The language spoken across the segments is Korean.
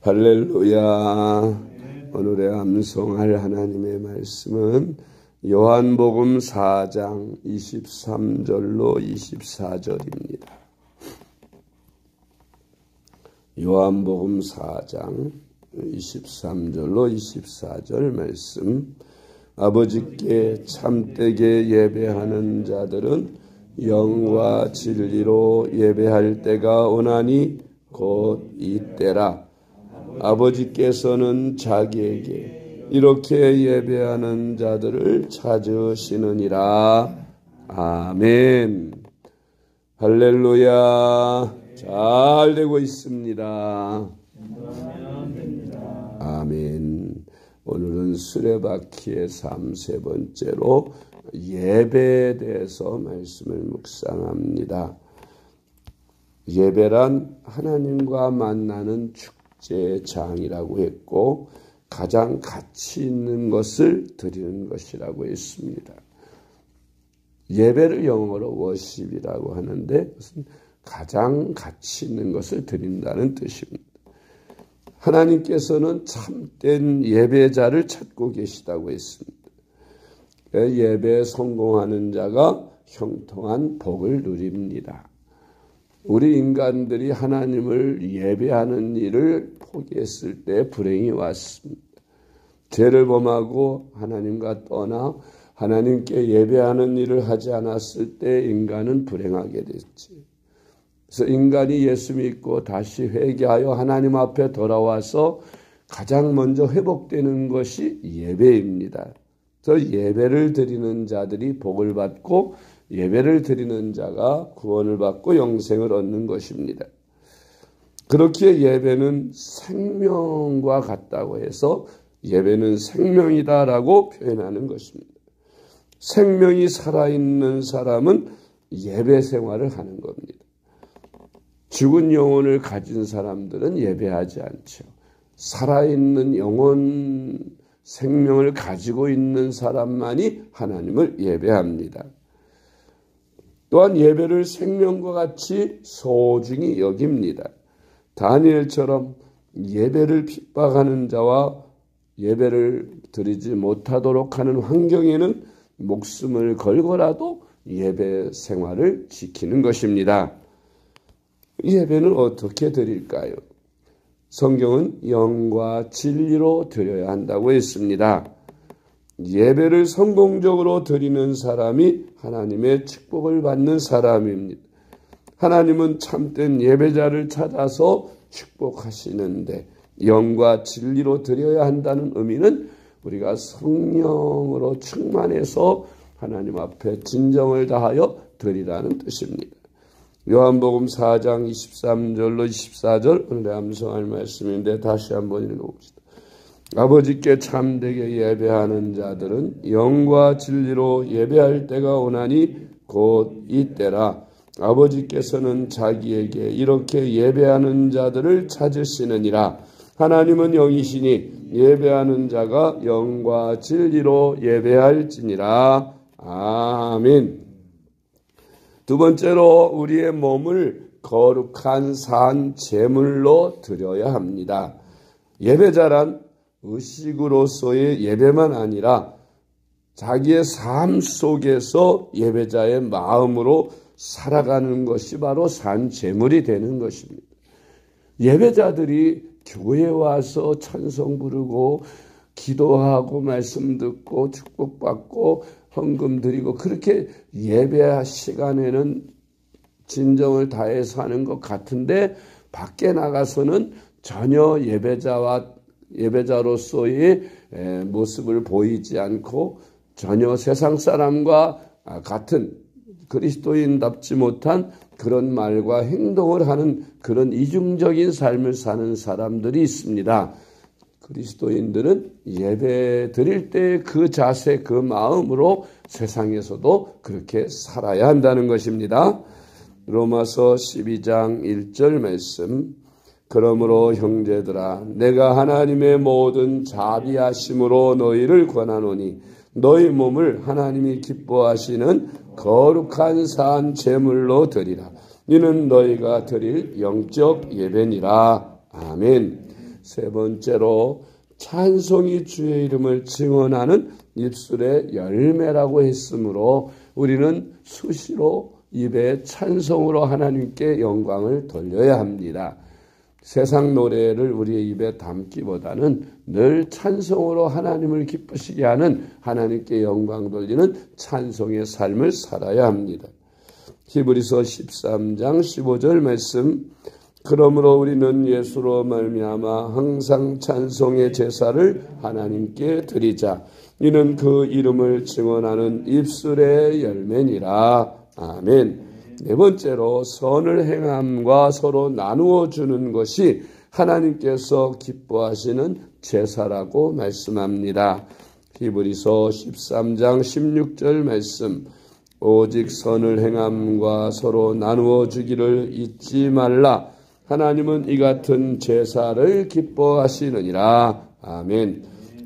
할렐루야. 오늘의 암송할 하나님의 말씀은 요한복음 4장 23절로 24절입니다. 요한복음 4장 23절로 24절 말씀. 아버지께 참되게 예배하는 자들은 영과 진리로 예배할 때가 오나니 곧 이때라. 아버지께서는 자기에게 이렇게 예배하는 자들을 찾으시느니라. 아멘. 할렐루야. 잘 되고 있습니다. 아멘. 오늘은 수레바퀴의 삶 세 번째로 예배에 대해서 말씀을 묵상합니다. 예배란 하나님과 만나는 축제장이라고 했고 가장 가치 있는 것을 드리는 것이라고 했습니다. 예배를 영어로 워십이라고 하는데 그것은 가장 가치 있는 것을 드린다는 뜻입니다. 하나님께서는 참된 예배자를 찾고 계시다고 했습니다. 예배에 성공하는 자가 형통한 복을 누립니다. 우리 인간들이 하나님을 예배하는 일을 포기했을 때 불행이 왔습니다. 죄를 범하고 하나님과 떠나 하나님께 예배하는 일을 하지 않았을 때 인간은 불행하게 됐지. 그래서 인간이 예수 믿고 다시 회개하여 하나님 앞에 돌아와서 가장 먼저 회복되는 것이 예배입니다. 그래서 예배를 드리는 자들이 복을 받고 예배를 드리는 자가 구원을 받고 영생을 얻는 것입니다. 그렇기에 예배는 생명과 같다고 해서 예배는 생명이다라고 표현하는 것입니다. 생명이 살아있는 사람은 예배 생활을 하는 겁니다. 죽은 영혼을 가진 사람들은 예배하지 않죠. 살아있는 영혼, 생명을 가지고 있는 사람만이 하나님을 예배합니다. 또한 예배를 생명과 같이 소중히 여깁니다. 다니엘처럼 예배를 핍박하는 자와 예배를 드리지 못하도록 하는 환경에는 목숨을 걸고라도 예배 생활을 지키는 것입니다. 예배는 어떻게 드릴까요? 성경은 영과 진리로 드려야 한다고 했습니다. 예배를 성공적으로 드리는 사람이 하나님의 축복을 받는 사람입니다. 하나님은 참된 예배자를 찾아서 축복하시는데 영과 진리로 드려야 한다는 의미는 우리가 성령으로 충만해서 하나님 앞에 진정을 다하여 드리라는 뜻입니다. 요한복음 4장 23절로 24절 오늘의 암송할 말씀인데 다시 한번 읽어봅시다. 아버지께 참되게 예배하는 자들은 영과 진리로 예배할 때가 오나니 곧 이때라. 아버지께서는 자기에게 이렇게 예배하는 자들을 찾으시느니라. 하나님은 영이시니 예배하는 자가 영과 진리로 예배할지니라. 아멘. 두 번째로 우리의 몸을 거룩한 산 제물로 드려야 합니다. 예배자란 의식으로서의 예배만 아니라 자기의 삶 속에서 예배자의 마음으로 살아가는 것이 바로 산 제물이 되는 것입니다. 예배자들이 교회에 와서 찬송 부르고 기도하고 말씀 듣고 축복받고 헌금 드리고 그렇게 예배 시간에는 진정을 다해서 하는 것 같은데 밖에 나가서는 전혀 예배자로서의 모습을 보이지 않고 전혀 세상 사람과 같은 그리스도인답지 못한 그런 말과 행동을 하는 그런 이중적인 삶을 사는 사람들이 있습니다. 그리스도인들은 예배 드릴 때 그 자세, 그 마음으로 세상에서도 그렇게 살아야 한다는 것입니다. 로마서 12장 1절 말씀. 그러므로 형제들아 내가 하나님의 모든 자비하심으로 너희를 권하노니 너희 몸을 하나님이 기뻐하시는 거룩한 산 제물로 드리라. 이는 너희가 드릴 영적 예배니라. 아멘. 세 번째로 찬송이 주의 이름을 증언하는 입술의 열매라고 했으므로 우리는 수시로 입에 찬송으로 하나님께 영광을 돌려야 합니다. 세상 노래를 우리의 입에 담기보다는 늘 찬송으로 하나님을 기쁘시게 하는, 하나님께 영광 돌리는 찬송의 삶을 살아야 합니다. 히브리서 13장 15절 말씀, 그러므로 우리는 예수로 말미암아 항상 찬송의 제사를 하나님께 드리자. 이는 그 이름을 증언하는 입술의 열매니라. 아멘. 네 번째로 선을 행함과 서로 나누어 주는 것이 하나님께서 기뻐하시는 제사라고 말씀합니다. 히브리서 13장 16절 말씀, 오직 선을 행함과 서로 나누어 주기를 잊지 말라. 하나님은 이 같은 제사를 기뻐하시느니라. 아멘.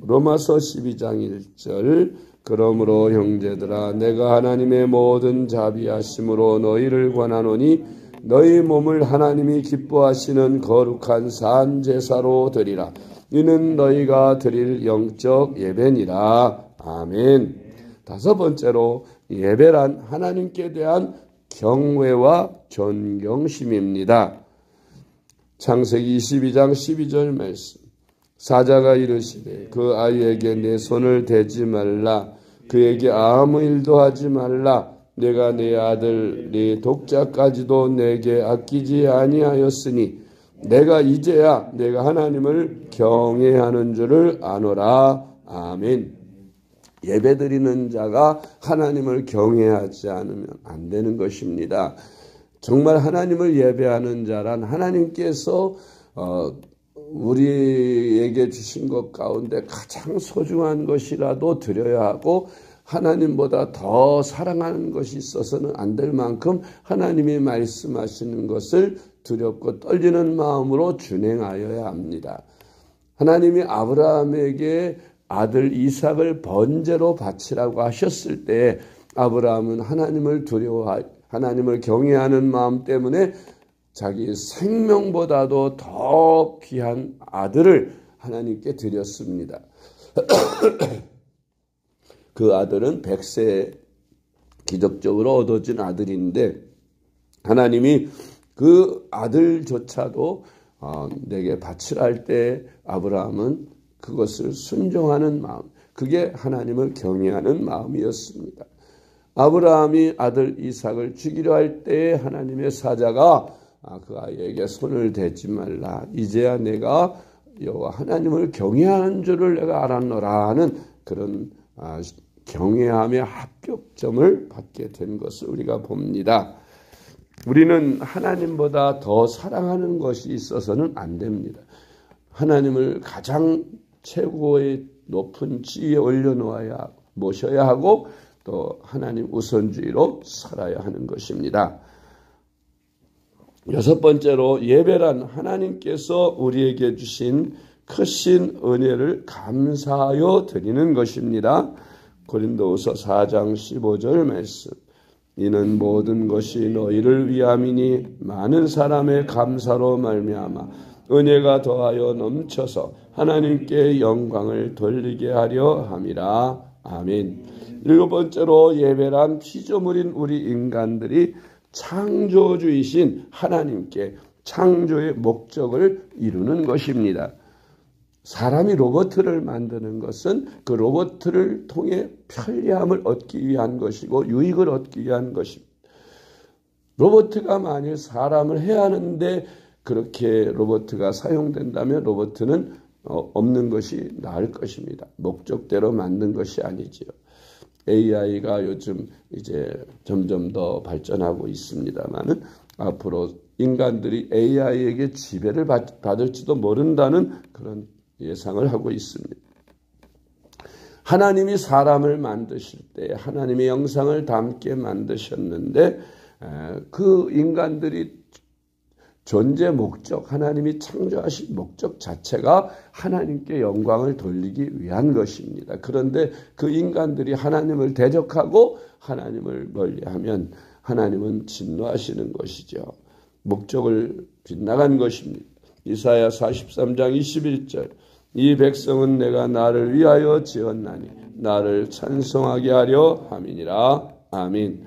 로마서 12장 1절, 그러므로 형제들아 내가 하나님의 모든 자비하심으로 너희를 권하노니 너희 몸을 하나님이 기뻐하시는 거룩한 산 제사로 드리라. 이는 너희가 드릴 영적 예배니라. 아멘. 다섯 번째로 예배란 하나님께 대한 경외와 존경심입니다. 창세기 22장 12절 말씀, 사자가 이르시되 그 아이에게 내 손을 대지 말라. 그에게 아무 일도 하지 말라. 내가 내 아들 네 독자까지도 내게 아끼지 아니하였으니 내가 이제야 내가 하나님을 경외하는 줄을 아노라. 아멘. 예배드리는 자가 하나님을 경외하지 않으면 안 되는 것입니다. 정말 하나님을 예배하는 자란 하나님께서 우리에게 주신 것 가운데 가장 소중한 것이라도 드려야 하고, 하나님보다 더 사랑하는 것이 있어서는 안 될 만큼 하나님이 말씀하시는 것을 두렵고 떨리는 마음으로 준행하여야 합니다. 하나님이 아브라함에게 아들 이삭을 번제로 바치라고 하셨을 때 아브라함은 하나님을 하나님을 경외하는 마음 때문에 자기 생명보다도 더 귀한 아들을 하나님께 드렸습니다. 그 아들은 100세에 기적적으로 얻어진 아들인데, 하나님이 그 아들조차도 내게 바치라 할 때 아브라함은 그것을 순종하는 마음, 그게 하나님을 경외하는 마음이었습니다. 아브라함이 아들 이삭을 죽이려 할 때 하나님의 사자가 그 아이에게 손을 대지 말라. 이제야 내가 여호와 하나님을 경외하는 줄을 내가 알았노라 하는 그런 경외함의 합격점을 받게 된 것을 우리가 봅니다. 우리는 하나님보다 더 사랑하는 것이 있어서는 안 됩니다. 하나님을 가장 최고의 높은 지위에 올려놓아야 모셔야 하고, 또 하나님 우선주의로 살아야 하는 것입니다. 여섯 번째로 예배란 하나님께서 우리에게 주신 크신 은혜를 감사하여 드리는 것입니다. 고린도후서 4장 15절 말씀, 이는 모든 것이 너희를 위함이니 많은 사람의 감사로 말미암아 은혜가 더하여 넘쳐서 하나님께 영광을 돌리게 하려 함이라. 아멘. 일곱 번째로 예배란 피조물인 우리 인간들이 창조주이신 하나님께 창조의 목적을 이루는 것입니다. 사람이 로봇을 만드는 것은 그 로봇을 통해 편리함을 얻기 위한 것이고 유익을 얻기 위한 것입니다. 로봇가 만일 사람을 해야 하는데 그렇게 로봇가 사용된다면 로봇은 없는 것이 나을 것입니다. 목적대로 만든 것이 아니지요. AI가 요즘 이제 점점 더 발전하고 있습니다만은 앞으로 인간들이 AI에게 지배를 받을지도 모른다는 그런 예상을 하고 있습니다. 하나님이 사람을 만드실 때 하나님의 영상을 담게 만드셨는데 그 인간들이 존재 목적, 하나님이 창조하신 목적 자체가 하나님께 영광을 돌리기 위한 것입니다. 그런데 그 인간들이 하나님을 대적하고 하나님을 멀리하면 하나님은 진노하시는 것이죠. 목적을 빗나간 것입니다. 이사야 43장 21절 이 백성은 내가 나를 위하여 지었나니 나를 찬송하게 하려 함이니라. 아멘.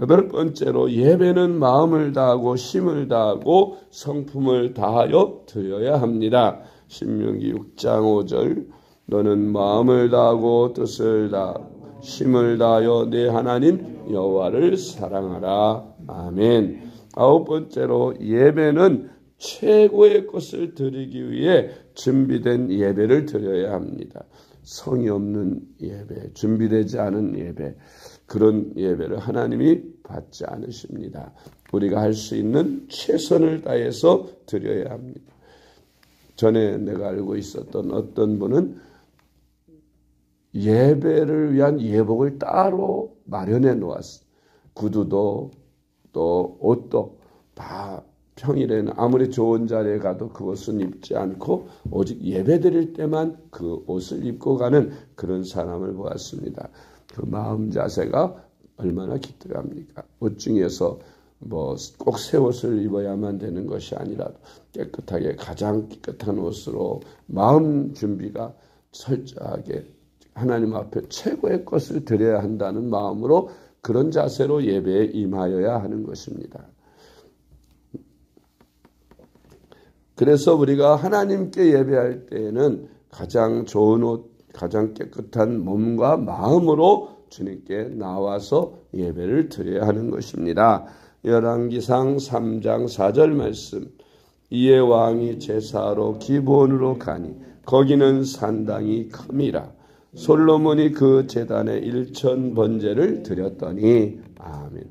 여덟 번째로 예배는 마음을 다하고 힘을 다하고 성품을 다하여 드려야 합니다. 신명기 6장 5절 너는 마음을 다하고 뜻을 다하고 힘을 다하여 내 하나님 여호와를 사랑하라. 아멘. 아홉 번째로 예배는 최고의 것을 드리기 위해 준비된 예배를 드려야 합니다. 성의 없는 예배, 준비되지 않은 예배, 그런 예배를 하나님이 받지 않으십니다. 우리가 할 수 있는 최선을 다해서 드려야 합니다. 전에 내가 알고 있었던 어떤 분은 예배를 위한 예복을 따로 마련해 놓았어요. 구두도 또 옷도 다 평일에는 아무리 좋은 자리에 가도 그 옷은 입지 않고 오직 예배 드릴 때만 그 옷을 입고 가는 그런 사람을 보았습니다. 그 마음 자세가 얼마나 기특합니까? 옷 중에서 뭐 꼭 새 옷을 입어야만 되는 것이 아니라 깨끗하게 가장 깨끗한 옷으로 마음 준비가 철저하게 하나님 앞에 최고의 것을 드려야 한다는 마음으로 그런 자세로 예배에 임하여야 하는 것입니다. 그래서 우리가 하나님께 예배할 때에는 가장 좋은 옷, 가장 깨끗한 몸과 마음으로 주님께 나와서 예배를 드려야 하는 것입니다. 열왕기상 3장 4절 말씀 이에 왕이 제사하러 기브온으로 가니 거기는 산당이 큼이라 솔로몬이 그 제단에 1천 번제를 드렸더니 아멘.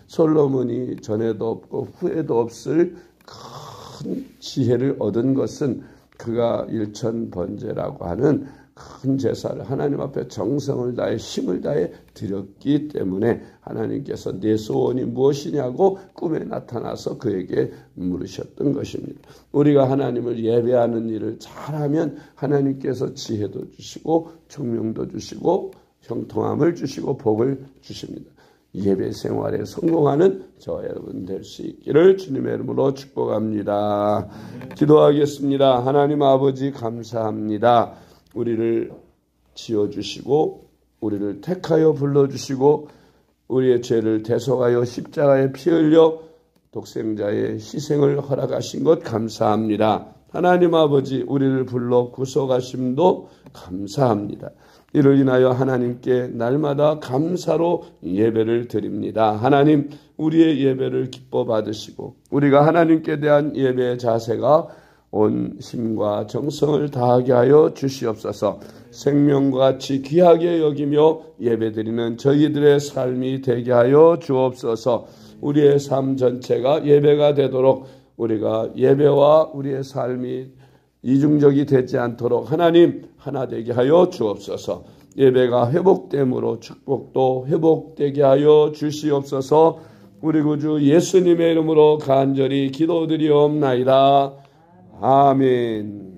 솔로몬이 전에도 없고 후에도 없을 큰 지혜를 얻은 것은 그가 1천 번제라고 하는 큰 제사를 하나님 앞에 정성을 다해 힘을 다해 드렸기 때문에 하나님께서 내 소원이 무엇이냐고 꿈에 나타나서 그에게 물으셨던 것입니다. 우리가 하나님을 예배하는 일을 잘하면 하나님께서 지혜도 주시고 총명도 주시고 형통함을 주시고 복을 주십니다. 예배 생활에 성공하는 저와 여러분 될 수 있기를 주님의 이름으로 축복합니다. 기도하겠습니다. 하나님 아버지 감사합니다. 우리를 지어주시고 우리를 택하여 불러주시고 우리의 죄를 대속하여 십자가에 피 흘려 독생자의 희생을 허락하신 것 감사합니다. 하나님 아버지 우리를 불러 구속하심도 감사합니다. 이를 인하여 하나님께 날마다 감사로 예배를 드립니다. 하나님 우리의 예배를 기뻐 받으시고 우리가 하나님께 대한 예배의 자세가 온 힘과 정성을 다하게 하여 주시옵소서. 생명과 같이 귀하게 여기며 예배드리는 저희들의 삶이 되게 하여 주옵소서. 우리의 삶 전체가 예배가 되도록 우리가 예배와 우리의 삶이 이중적이 되지 않도록 하나님 하나 되게 하여 주옵소서. 예배가 회복됨으로 축복도 회복되게 하여 주시옵소서. 우리 구주 예수님의 이름으로 간절히 기도드리옵나이다. 아멘.